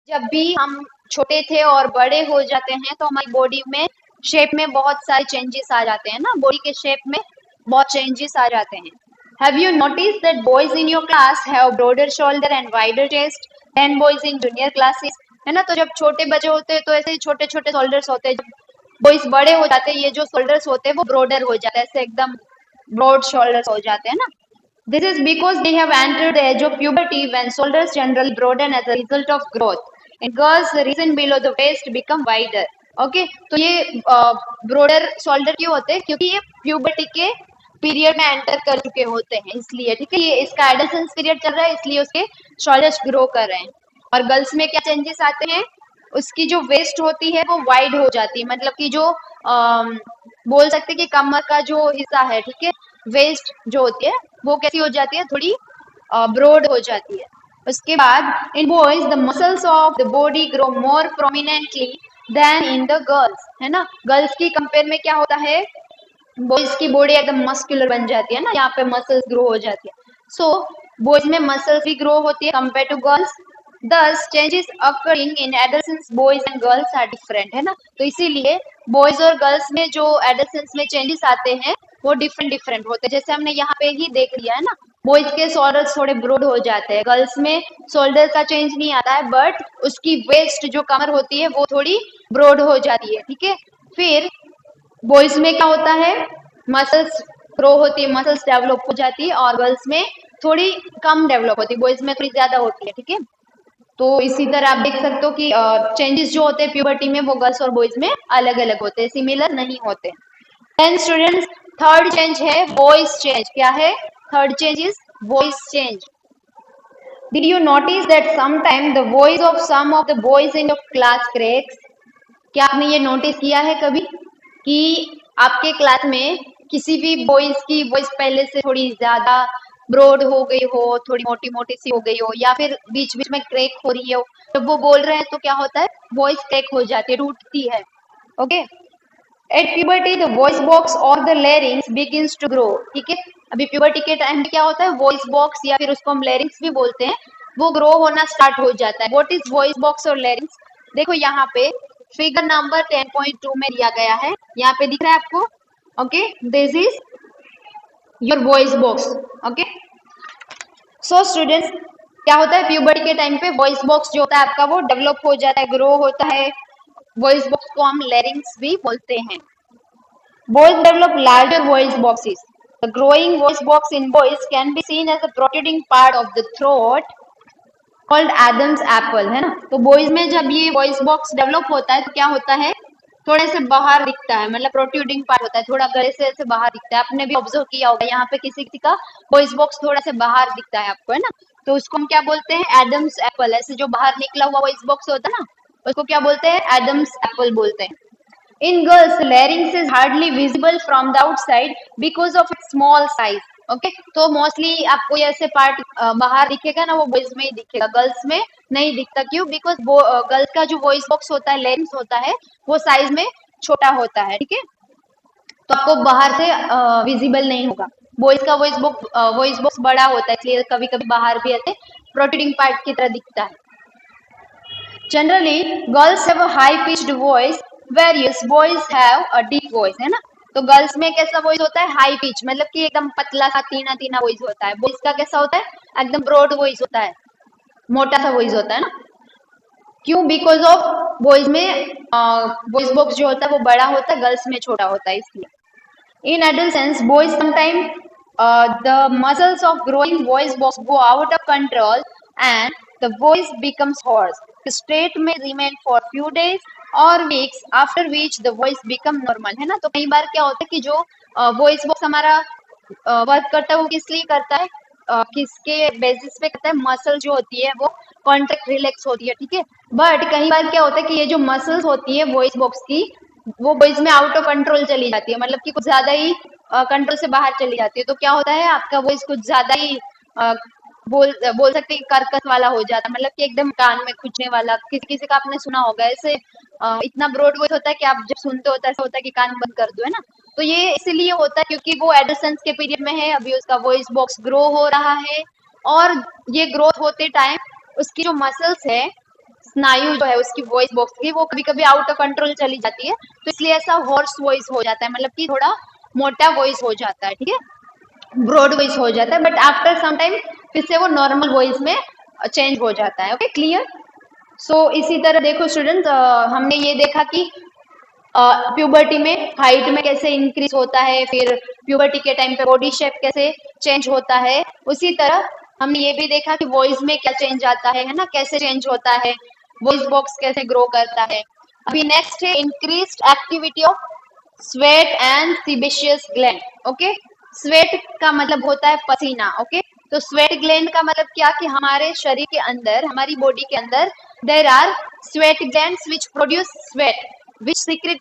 जब भी हम छोटे थे और बड़े हो जाते हैं तो हमारी बॉडी में शेप में बहुत सारे चेंजेस आ जाते हैं ना, बॉडी के शेप में बहुत चेंजेस आ जाते हैं। Have you notice that boys in your class have broader shoulder and wider chest than boys in junior classes, है ना। तो जब छोटे बच्चे होते हैं तो ऐसे ही छोटे छोटे शोल्डर्स होते हैं, जब बॉयज बड़े हो जाते हैं ये जो शोल्डर्स होते हैं वो ब्रॉडर हो जाते हैं, ऐसे एकदम ब्रॉड शोल्डर्स हो जाते हैं ना। This is because they have entered the age of puberty when shoulders generally broaden as a result of growth. In girls, the region below the waist become wider. Okay, तो ये brother shoulder क्यों होते हैं? क्योंकि ये puberty के period में enter कर चुके होते हैं, इसलिए। ठीक है, ये इसका एडोलेसेंस पीरियड चल रहा है इसलिए उसके शोल्डर्स ग्रो कर रहे हैं। और गर्ल्स में क्या चेंजेस आते हैं? उसकी जो वेस्ट होती है वो वाइड हो जाती है, मतलब कि जो बोल सकते हैं कि कमर का जो हिस्सा है, ठीक है, वेस्ट जो होती है वो कैसी हो जाती है, थोड़ी ब्रॉड हो जाती है। उसके बाद in boys the muscles of the body grow more prominently than in the girls, है ना। गर्ल्स की कंपेयर में क्या होता है, बॉयज की बॉडी एकदम मस्कुलर बन जाती है ना, यहाँ पे मसल्स ग्रो हो जाती है। सो बॉयज में मसल्स भी ग्रो होती है compare to girls. Thus, changes occurring in adolescence, boys and girls are different, है ना। तो इसीलिए बॉयज और गर्ल्स में जो एडोलेसेंस में चेंजेस आते हैं वो डिफरेंट डिफरेंट होते हैं। जैसे हमने यहाँ पे ही देख लिया है ना, बॉयज के शोल्डर्स थोड़े ब्रॉड हो जाते हैं, गर्ल्स में शोल्डर का चेंज नहीं आता है, बट उसकी वेस्ट जो कमर होती है वो थोड़ी ब्रॉड हो जाती है। ठीक है, फिर बॉयज में क्या होता है, मसल्स ग्रो होती है, मसल्स डेवलप हो जाती है, और गर्ल्स में थोड़ी कम डेवलप होती है, बॉयज में थोड़ी ज्यादा होती है। ठीक है, तो इसी तरह आप देख सकते हो कि चेंजेस जो होते हैं प्यूबर्टी में वो गर्ल्स और बॉयज में अलग अलग होते हैं, सिमिलर नहीं होते। देन स्टूडेंट्स, थर्ड चेंज है वॉइस चेंज। क्या है third change? Is voice change. Did you notice that sometime the voice of some of the boys in your class cracks? क्या आपने ये नोटिस किया है कभी कि आपके क्लास में किसी भी बॉयज की वॉइस पहले से थोड़ी ज्यादा ब्रॉड हो गई हो, थोड़ी मोटी मोटी सी हो गई हो, या फिर बीच बीच में क्रैक हो रही हो, जब वो बोल रहे हैं तो क्या होता है, वॉइस क्रैक हो जाती है, टूटती है। Okay, at puberty the voice box और the larynx begins to grow. ठीक है, अभी प्यूबर्टी के टाइम पे क्या होता है, वॉइस बॉक्स या फिर उसको हम लैरिंग्स भी बोलते हैं, वो ग्रो होना स्टार्ट हो जाता है। व्हाट इज वॉइस बॉक्स और लैरिंग्स? देखो यहाँ पे फिगर नंबर 10.2 में दिया गया है, यहाँ पे दिख रहा है आपको। Okay, this is your voice box. Okay, so students, क्या होता है प्यूबर्टी के टाइम पे वॉइस बॉक्स जो होता है आपका वो डेवलप हो जाता है, ग्रो होता है। वॉइस बॉक्स को हम लैरिंग्स भी बोलते हैं। Boys develop larger voice boxes. The growing voice box in boys can be seen as a protruding part of the throat called Adam's apple, है ना। तो boys में जब ये voice box develop होता है तो क्या होता है, थोड़े से बाहर दिखता है, मतलब प्रोट्रूडिंग पार्ट होता है, थोड़ा गले से ऐसे बाहर दिखता है। आपने भी ऑब्जर्व किया होगा यहाँ पे किसी किसी का वॉइस बॉक्स थोड़ा से बाहर दिखता है आपको, है ना। तो उसको हम क्या बोलते हैं, एडम्स एप्पल। ऐसे जो बाहर निकला हुआ वॉइस बॉक्स होता है ना, उसको क्या बोलते हैं, एडम्स एप्पल बोलते हैं। In girls, larynx is hardly visible from the outside because of its small size. Okay, तो मोस्टली आपको ये ऐसे पार्ट बाहर दिखेगा ना, वो बॉयज में ही दिखेगा, गर्ल्स में नहीं दिखता। क्यों? बिकॉज गर्ल्स का जो वॉइस बॉक्स होता है, लेंस होता है, वो साइज में छोटा होता है। ठीक है, तो आपको बाहर से विजिबल नहीं होगा। बॉयज का वॉइस बॉक्स बड़ा होता है, इसलिए कभी कभी बाहर भी ऐसे प्रोट्रूडिंग पार्ट की तरह दिखता है। Generally, girls have a high pitched voice, whereas boys have a deep voice, है ना। तो गर्ल्स में कैसा वॉइस होता है, हाई पिच, मतलब कि एकदम पतला सा तीना तीना वॉइस होता है। बॉयज का कैसा होता है, एकदम ब्रॉड वॉइस होता है, मोटा सा वॉइस होता है ना। क्यों? बिकॉज ऑफ बॉयज में वॉइस बॉक्स जो होता है वो बड़ा होता है, गर्ल्स में छोटा होता है, इसलिए। In adolescence, boys sometimes the muscles of growing voice box go out of control and the voice becomes hoarse. The state may remain for few days or weeks, after which the voice become normal, है ना। तो कई बार क्या होता है कि जो voice box हमारा वर्क करता है वो किस लिए करता है, किसके बेसिस पे करता है, मसल जो होती है वो कॉन्ट्रैक्ट रिलैक्स होती है। ठीक है, बट कई बार क्या होता है कि ये जो मसल्स होती है वॉइस बॉक्स की, वो बॉयज में आउट ऑफ कंट्रोल चली जाती है, मतलब कि कुछ ज्यादा ही कंट्रोल से बाहर चली जाती है। तो क्या होता है, आपका वॉइस कुछ ज्यादा ही बोल सकते हैं कर्कश वाला हो जाता है, मतलब कि एकदम कान में खुजने वाला। किसी किसी का आपने सुना होगा ऐसे, इतना ब्रॉड वॉइस होता है कि आप जब सुनते हो तो ऐसा होता है कि कान बंद कर दो, है ना। तो ये इसलिए होता है क्योंकि वो एडोलेसेंस के पीरियड में है, अभी उसका वॉइस बॉक्स ग्रो हो रहा है, और ये ग्रोथ होते टाइम उसकी जो मसल्स है स्नायु जो है उसकी वॉइस बॉक्स की वो कभी कभी आउट ऑफ कंट्रोल चली जाती है, तो इसलिए ऐसा हॉर्स वॉइस हो जाता है, मतलब कि थोड़ा मोटा वॉइस हो जाता है, ठीक है, ब्रॉड वॉइस हो जाता है, बट आफ्टर सम टाइम फिर से वो नॉर्मल वॉइस में चेंज हो जाता है। Okay, clear. सो इसी तरह देखो स्टूडेंट, हमने ये देखा कि प्यूबर्टी में हाइट में कैसे इंक्रीज होता है, फिर प्यूबर्टी के टाइम पे बॉडी शेप कैसे चेंज होता है, उसी तरह हमने ये भी देखा कि वॉइस में क्या चेंज आता है ना, कैसे चेंज होता है, वॉइस बॉक्स कैसे ग्रो करता है। अभी नेक्स्ट है increased activity of sweat and sebaceous gland. Okay, sweat का मतलब होता है पसीना। ओके, तो स्वेट ग्लैंड का मतलब क्या कि हमारे शरीर के अंदर, हमारी बॉडी के अंदर there are sweat glands which produce sweat which secrete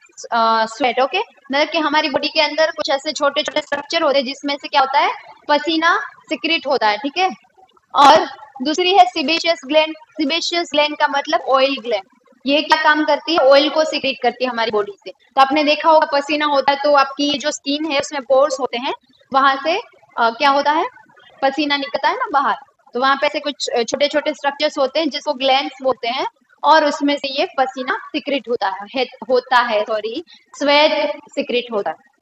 sweat. Okay, मतलब कि हमारी बॉडी के अंदर कुछ ऐसे छोटे छोटे स्ट्रक्चर होते हैं जिसमें से क्या होता है, पसीना सिक्रेट होता है, ठीक है। और दूसरी है सिबेशियस ग्लैंड। सिबेशियस ग्लैंड का मतलब ऑयल ग्लैंड। ये क्या काम करती है, ऑयल को सिक्रेट करती है हमारी बॉडी से। तो आपने देखा होगा पसीना होता है तो आपकी जो स्किन है उसमें पोर्स होते हैं, वहां से क्या होता है, पसीना निकलता है ना बाहर, तो वहां पे ऐसे कुछ छोटे छोटे स्ट्रक्चर्स होते हैं जिसको ग्लैंड्स बोलते हैं, और उसमें से ये पसीना सिक्रेट होता है सॉरी, स्वेट सिक्रेट होता है।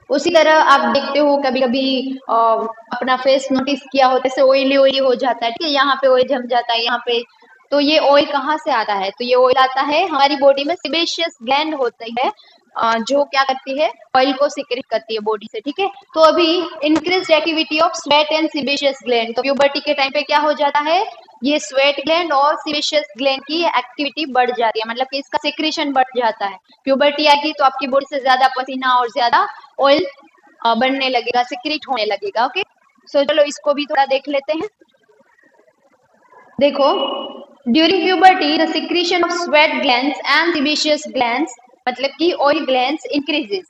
उसी तरह आप देखते हो कभी कभी अपना फेस नोटिस किया हो, जैसे ऑयली ऑयली हो जाता है, ठीक है, यहाँ पे ऑयल जम जाता है यहाँ पे, तो ये ऑयल कहाँ से आता है, तो ये ऑयल आता है हमारी बॉडी में सिबेशियस ग्लैंड होती है, जो क्या करती है, ऑयल को सिक्रेट करती है बॉडी से, ठीक है। तो अभी increase activity of sweat and sebaceous gland, तो प्यूबर्टी के टाइम पे क्या हो जाता है, ये स्वेट ग्लैंड और सिबेशियस ग्लैंड की एक्टिविटी बढ़ जाती है, मतलब कि इसका सिक्रेशन बढ़ जाता है। प्यूबर्टी आएगी तो आपकी बॉडी से ज्यादा पसीना और ज्यादा ऑयल बनने लगेगा, सिक्रेट होने लगेगा। ओके, सो चलो इसको भी थोड़ा देख लेते हैं। देखो, during puberty the secretion of sweat glands and sebaceous glands, मतलब कि oil glands increases.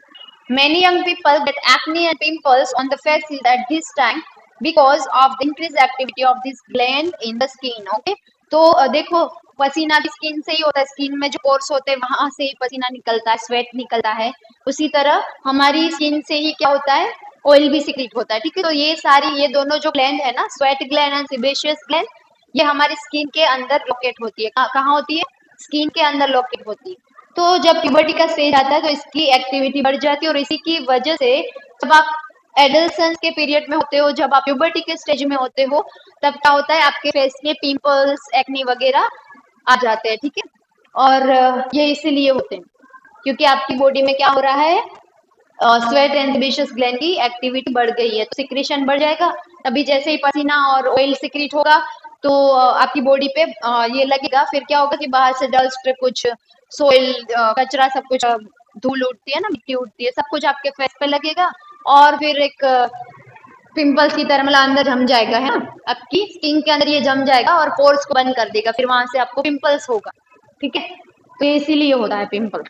Many young people get acne and pimples on the faces at this time because of the increased activity of this gland in the skin. Okay, तो देखो पसीना भी skin से ही होता है, skin में जो पोर्स होते हैं वहां से ही पसीना निकलता है, स्वेट निकलता है। उसी तरह हमारी स्किन से ही क्या होता है, ऑयल भी सिक्रीट होता है, ठीक है। तो ये दोनों जो ग्लैंड है ना, sweat gland and sebaceous gland, ये हमारी स्किन के अंदर लोकेट होती है। कहाँ होती है, स्किन के अंदर लोकेट होती है। तो जब प्यूबर्टी का स्टेज आता है तो इसकी एक्टिविटी बढ़ जाती है, और इसी की वजह से जब आप एडल्सेंस के पीरियड में होते हो, जब आप प्यूबर्टी के स्टेज में होते हो, तब क्या होता है, आपके फेस में पिंपल्स, एक्ने वगैरह आ जाते हैं, ठीक है। और ये इसीलिए होते हैं क्योंकि आपकी बॉडी में क्या हो रहा है, स्वेट एंड सिबेशियस ग्लैंड की एक्टिविटी बढ़ गई है, तो सिक्रेशन बढ़ जाएगा। तभी जैसे ही पसीना और ऑयल सिक्रेट होगा तो आपकी बॉडी पे ये लगेगा, फिर क्या होगा कि बाहर से डस्ट, कुछ सोइल, कचरा, सब कुछ, धूल उठती है ना, मिट्टी उठती है, सब कुछ आपके फेस पे लगेगा, और फिर एक पिंपल्स की तरह मतलब अंदर जम जाएगा, है ना, आपकी स्किन के अंदर ये जम जाएगा और पोर्स को बंद कर देगा, फिर वहां से आपको पिंपल्स होगा, ठीक है। तो इसीलिए होता है पिंपल।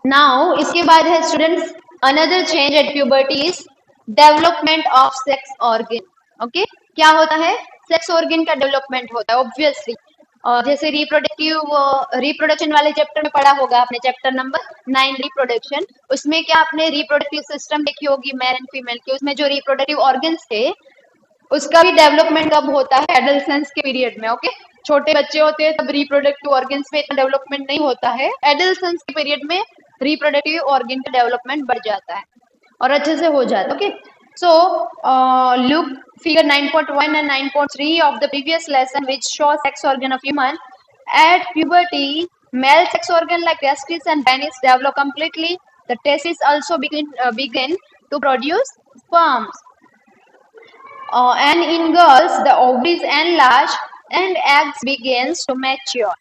नाउ इसके बाद है students, another change at puberty is development of sex organ. Okay, क्या होता है, सेक्स ऑर्गन का डेवलपमेंट होता है ऑब्वियसली। जैसे रिप्रोडक्शन वाले चैप्टर में पढ़ा होगा आपने, चैप्टर नंबर 9 रिप्रोडक्शन, उसमें क्या आपने रिप्रोडक्टिव सिस्टम देखी होगी मेल एंड फीमेल की, उसमें जो रिप्रोडक्टिव ऑर्गन्स थे उसका भी डेवलपमेंट कब होता है, एडल्सेंस के पीरियड में। ओके, छोटे बच्चे होते हैं तब रिप्रोडक्टिव ऑर्गन्स में इतना डेवलपमेंट नहीं होता है, एडल्सेंस के पीरियड में रिप्रोडक्टिव ऑर्गन का डेवलपमेंट बढ़ जाता है और अच्छे से हो जाता है। Okay, so look figure 9.1 and 9.3 of the previous lesson which show sex organ of human. At puberty, male sex organ like testes and penis develop completely. The testes also begin to produce sperms. And in girls, the ovaries enlarge and eggs begins to mature.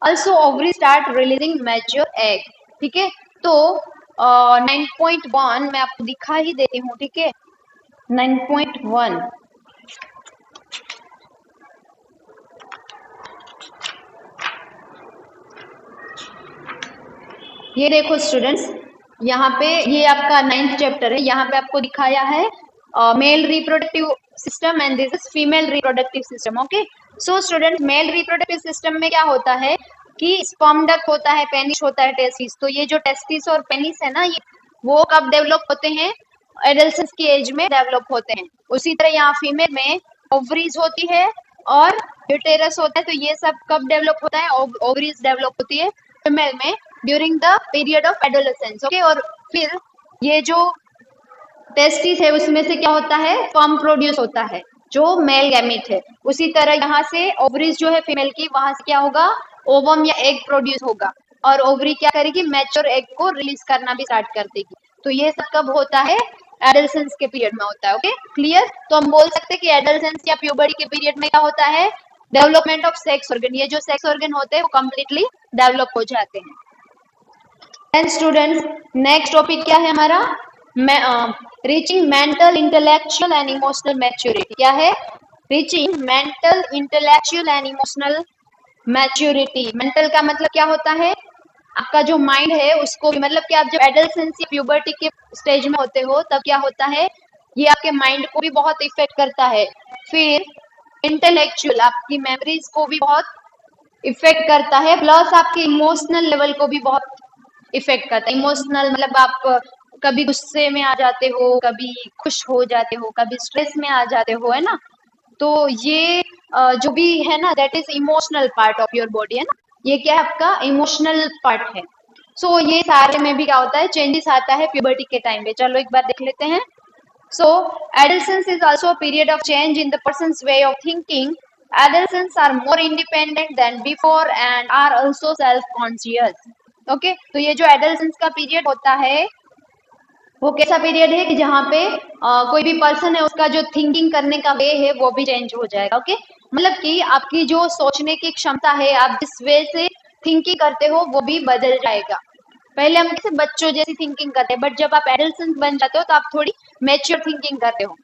Also ovaries start releasing mature egg, ठीक है। तो 9.1 मैं आपको दिखा ही देती हूँ, ठीक है। 9.1 ये देखो स्टूडेंट्स, यहाँ पे ये आपका 9th चैप्टर है, यहाँ पे आपको दिखाया है male reproductive system and this is female reproductive system. Okay, so student, male reproductive system में क्या होता है कि स्पर्म डक्ट होता है, पेनिस होता है, टेस्टिस। तो ये जो टेस्टिस और पेनिस है ना, ये वो कब डेवलप होते हैं, एडल्सेंस की एज में डेवलप होते हैं। उसी तरह यहाँ फीमेल में ओवरीज होती है और यूटेरस होता है। तो ये सब कब डेवलप होता है? ओवरीज डेवलप होती है फीमेल में during the period of adolescence. Okay, और फिर ये जो टेस्टिस है उसमें से क्या होता है? स्पर्म प्रोड्यूस होता है जो मेल गैमेट है। उसी तरह यहाँ से ओवरीज जो है फीमेल की, वहां से क्या होगा? ओवम या एग प्रोड्यूस होगा और ओवरी क्या करेगी? मैच्योर एग को रिलीज करना भी स्टार्ट कर देगी। तो ये सब कब होता है? एडोलेसेंस के पीरियड में होता है। Okay, clear? तो हम बोल सकते हैं कि एडोलेसेंस या प्यूबर्टी के पीरियड में क्या होता है? Development of sex organ. ये जो सेक्स ऑर्गन होते हैं वो कम्प्लीटली डेवलप हो जाते हैं। एंड स्टूडेंट्स, नेक्स्ट टॉपिक क्या है हमारा? Reaching mental, intellectual and emotional maturity. क्या है? Reaching mental, intellectual and emotional maturity. Mental का मतलब क्या होता है? आपका जो माइंड है उसको भी, मतलब कि आप जब एडोलेसेंस या प्यूबर्टी के स्टेज में होते हो तब क्या होता है? ये आपके माइंड को भी बहुत इफेक्ट करता है। फिर इंटेलेक्चुअल, आपकी मेमोरीज को भी बहुत इफेक्ट करता है, प्लस आपके इमोशनल लेवल को भी बहुत इफेक्ट करता है। इमोशनल मतलब आप कभी गुस्से में आ जाते हो, कभी खुश हो जाते हो, कभी स्ट्रेस में आ जाते हो, है ना? तो ये जो भी है ना, that is emotional part of your body, है ना? ये क्या है? आपका इमोशनल पार्ट है। सो ये सारे में भी क्या होता है? चेंजेस आता है प्यूबर्टी के टाइम पे। चलो एक बार देख लेते हैं। So, adolescence is also a period of change in the person's way of thinking. Adolescents are more independent than before and are also self-conscious. Okay, तो ये जो adolescence का period होता है वो कैसा पीरियड है कि जहाँ पे कोई भी पर्सन है उसका जो थिंकिंग करने का वे है वो भी चेंज हो जाएगा। ओके, मतलब कि आपकी जो सोचने की क्षमता है, आप जिस वे से थिंकिंग करते हो वो भी बदल जाएगा। पहले हम कैसे बच्चों जैसी थिंकिंग करते हैं, बट जब आप एडल्ट बन जाते हो तो आप थोड़ी मैच्योर थिंकिंग करते हो,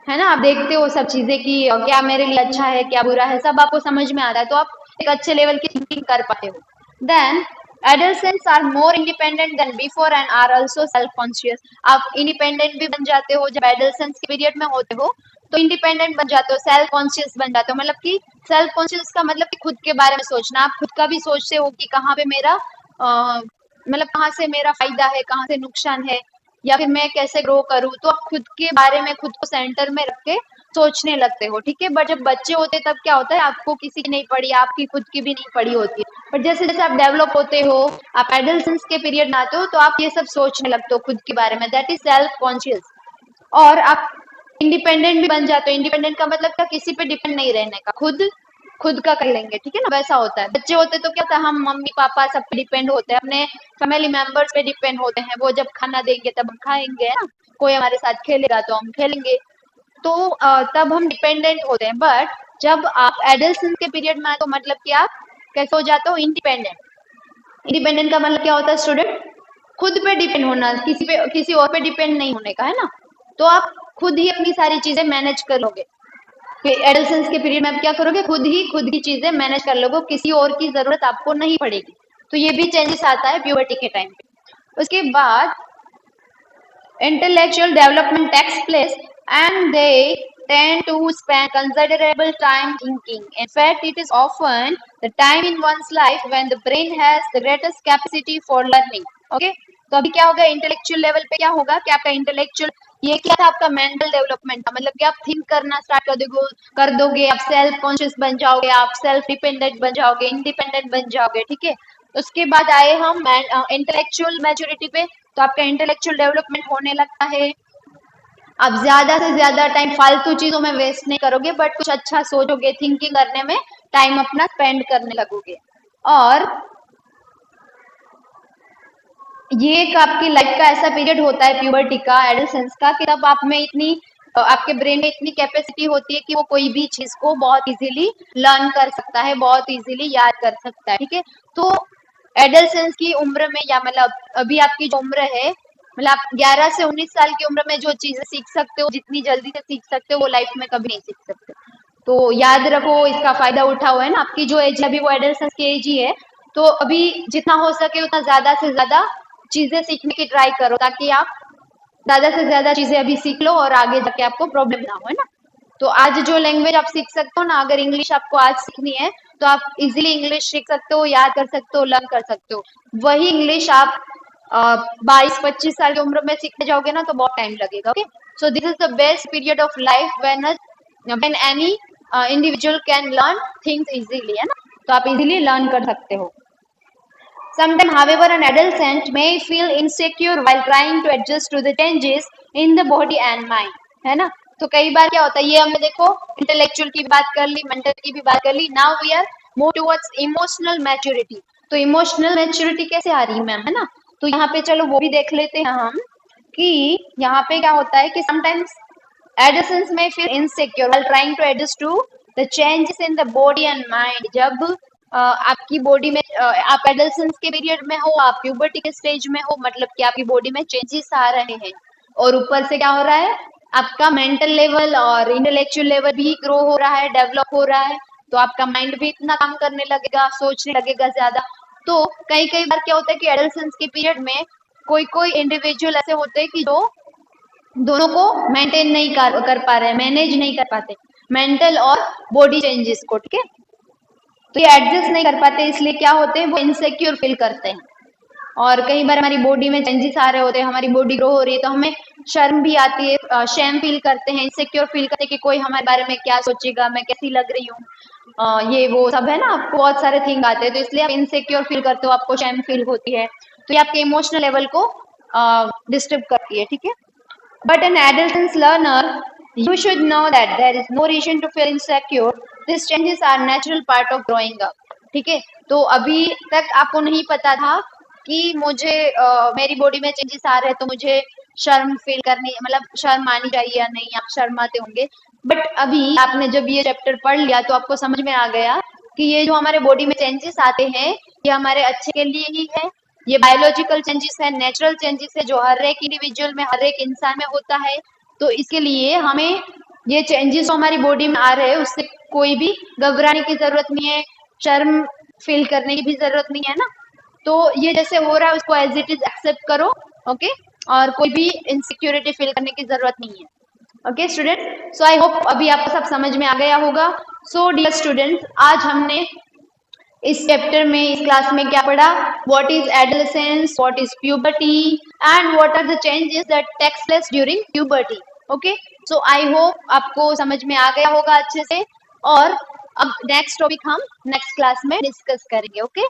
है ना? आप देखते हो सब चीजें कि क्या मेरे लिए अच्छा है, क्या बुरा है, सब आपको समझ में आता है, तो आप एक अच्छे लेवल की थिंकिंग कर पाते हो। Then adolescents are more independent than before and are also self conscious. आप इंडिपेंडेंट भी बन जाते हो जब एडolescence के पीरियड में होते हो, तो इंडिपेंडेंट बन जाते हो, सेल्फ कॉन्शियस बन जाते हो। मतलब कि सेल्फ कॉन्शियस का मतलब कि खुद के बारे में सोचना, आप खुद का भी सोचते हो कि कहाँ पे मेरा मतलब कहाँ से मेरा फायदा है, कहाँ से नुकसान है, या फिर मैं कैसे ग्रो करूँ। तो आप खुद के बारे में खुद को सेंटर में रख के सोचने लगते हो, ठीक है? बट जब बच्चे होते तब क्या होता है? आपको किसी की नहीं पड़ी, आपकी खुद की भी नहीं पड़ी होती है। बट जैसे जैसे आप डेवलप होते हो, आप एडल्सेंस के पीरियड में आते हो, तो आप ये सब सोचने लगते हो खुद के बारे में, दैट इज सेल्फ कॉन्शियस। और आप इंडिपेंडेंट भी बन जाते हो। इंडिपेंडेंट का मतलब क्या? किसी पे डिपेंड नहीं रहने का, खुद खुद का कर लेंगे, ठीक है ना? वैसा होता है। बच्चे होते तो क्या होता है? हम मम्मी पापा सब पे डिपेंड होते हैं, अपने फैमिली मेंबर्स पे डिपेंड होते हैं। वो जब खाना देंगे तब हम खाएंगे, है ना? कोई हमारे साथ खेलेगा तो हम खेलेंगे, तो तब हम डिपेंडेंट होते हैं। बट जब आप एडल्सेंस के पीरियड में आए तो मतलब कि आप कैसे हो जाते हो? इंडिपेंडेंट। इंडिपेंडेंट का मतलब क्या होता है स्टूडेंट? खुद पे डिपेंड होना, किसी और पे डिपेंड नहीं होने का, है ना? तो आप खुद ही अपनी सारी चीजें मैनेज कर लोगे। एडल्सेंस के पीरियड में आप क्या करोगे? खुद ही चीजें मैनेज कर लोगे, किसी और की जरूरत आपको नहीं पड़ेगी। तो ये भी चेंजेस आता है प्यूबर्टी के टाइम पे। उसके बाद intellectual development takes place and they tend to spend considerable time thinking. In fact, it is often the time in one's life when the brain has the greatest capacity for learning. Okay? तो अभी क्या होगा? Intellectual level पे क्या होगा कि आपका intellectual, ये क्या था? आपका मेंटल डेवलपमेंट था, मतलब कि आप थिंक करना स्टार्ट कर दोगे, आप सेल्फ कॉन्शियस बन जाओगे, आप सेल्फ डिपेंडेंट बन जाओगे, इंडिपेंडेंट बन जाओगे, ठीक है? उसके बाद आए हम इंटेलेक्चुअल मैच्योरिटी पे, तो आपका इंटेलेक्चुअल डेवलपमेंट होने लगता है। आप ज्यादा से ज्यादा टाइम फालतू चीजों में वेस्ट नहीं करोगे, बट कुछ अच्छा सोचोगे, थिंकिंग करने में टाइम अपना स्पेंड करने लगोगे। और ये एक आपकी लाइफ का ऐसा पीरियड होता है प्यूबर्टी का, एडोलेसेंस का, कि तब आप में इतनी आपके ब्रेन में इतनी कैपेसिटी होती है कि वो कोई भी चीज को बहुत इजीली लर्न कर सकता है, बहुत इजीली याद कर सकता है, ठीक है? तो एडोलेसेंस की उम्र में, या मतलब अभी आपकी जो उम्र है, मतलब आप 11 से 19 साल की उम्र में जो चीजें सीख सकते हो, जितनी जल्दी से सीख सकते हो, वो लाइफ में कभी नहीं सीख सकते। तो याद रखो, इसका फायदा उठाओ, है ना? आपकी जो एज है अभी वो एडोलेसेंस की एज ही है, तो अभी जितना हो सके उतना ज्यादा से ज्यादा चीजें सीखने की ट्राई करो, ताकि आप ज्यादा से ज्यादा चीजें अभी सीख लो और आगे जाके आपको प्रॉब्लम ना हो, है ना? तो आज जो लैंग्वेज आप सीख सकते हो ना, अगर इंग्लिश आपको आज सीखनी है तो आप इजीली इंग्लिश सीख सकते हो, याद कर सकते हो, लर्न कर सकते हो। वही इंग्लिश आप 22-25 साल की उम्र में सीखने जाओगे ना तो बहुत टाइम लगेगा। Okay, so this is the best period of life when any individual can learn things easily, है ना, तो आप इजीली लर्न कर सकते हो. Sometimes, however, an adolescent may feel insecure while trying to adjust to the changes in the body and mind, है ना. तो कई बार क्या होता है, ये हमने देखो इंटेलेक्चुअल की बात कर ली, मेंटल की भी बात कर ली. Now we are move towards emotional maturity. तो इमोशनल मैच्योरिटी कैसे आ रही है मैम, है ना. तो यहाँ पे चलो वो भी देख लेते हैं हम कि यहाँ पे क्या होता है कि sometimes adolescents may feel insecure while trying to adjust to the changes in the body and mind. जब आपकी बॉडी में आप एडolescence के पीरियड में हो, आप प्यूबर्टी के स्टेज में हो, मतलब कि आपकी बॉडी में चेंजेस आ रहे हैं और ऊपर से क्या हो रहा है, आपका मेंटल लेवल और इंटेलेक्चुअल लेवल भी ग्रो हो रहा है, डेवलप हो रहा है. तो आपका माइंड भी इतना काम करने लगेगा, सोचने लगेगा ज्यादा. तो कई कई बार क्या होता है कि एडolescence के पीरियड में कोई कोई इंडिविजुअल ऐसे होते हैं कि जो दोनों को मेंटेन नहीं कर पा रहे हैं, मैनेज नहीं कर पाते मेंटल और बॉडी चेंजेस को, ठीक है. तो ये एडजस्ट नहीं कर पाते, इसलिए क्या होते हैं, वो इनसिक्योर फील करते हैं. और कई बार हमारी बॉडी में चेंजेस आ रहे होते हैं, हमारी बॉडी ग्रो हो रही है, तो हमें शर्म भी आती है, शेम फील करते हैं, इनसिक्योर फील करते हैं कि कोई हमारे बारे में क्या सोचेगा, मैं कैसी लग रही हूँ, ये वो सब है ना, आपको बहुत सारे थिंग आते हैं. तो इसलिए आप इनसिक्योर फील करते हो, आपको शेम फील होती है, तो ये आपके इमोशनल लेवल को डिस्टर्ब करती है, ठीक है. But an adolescent learner, you should know that there is no reason to feel insecure. These changes are natural part of growing up. ठीक है. तो अभी तक आपको नहीं पता था कि मुझे मेरी बॉडी में चेंजेस आ रहे हैं तो मुझे शर्म फील करनी, मतलब शर्म आनी चाहिए या नहीं, आप शर्माते होंगे. बट अभी आपने जब ये चैप्टर पढ़ लिया तो आपको समझ में आ गया कि ये जो हमारे बॉडी में चेंजेस आते हैं ये हमारे अच्छे के लिए ही है. ये बायोलॉजिकल चेंजेस है, नेचुरल चेंजेस है, जो हर एक इंडिविजुअल में, हर एक इंसान में होता है. तो इसके लिए हमें ये चेंजेस हमारी बॉडी में आ रहे हैं उससे कोई भी घबराने की जरूरत नहीं है, शर्म फील करने की भी जरूरत नहीं है ना. तो ये जैसे हो रहा है उसको एज इट इज एक्सेप्ट करो, ओके. और कोई भी इनसिक्योरिटी फील करने की जरूरत नहीं है, okay student. So I hope अभी आपको सब समझ में आ गया होगा. सो डियर स्टूडेंट्स, आज हमने इस चैप्टर में, इस क्लास में क्या पढ़ा, what is adolescence, what is puberty and what are the changes that takes place during puberty, okay. So I hope आपको समझ में आ गया होगा अच्छे से. और अब नेक्स्ट टॉपिक हम नेक्स्ट क्लास में डिस्कस करेंगे, ओके.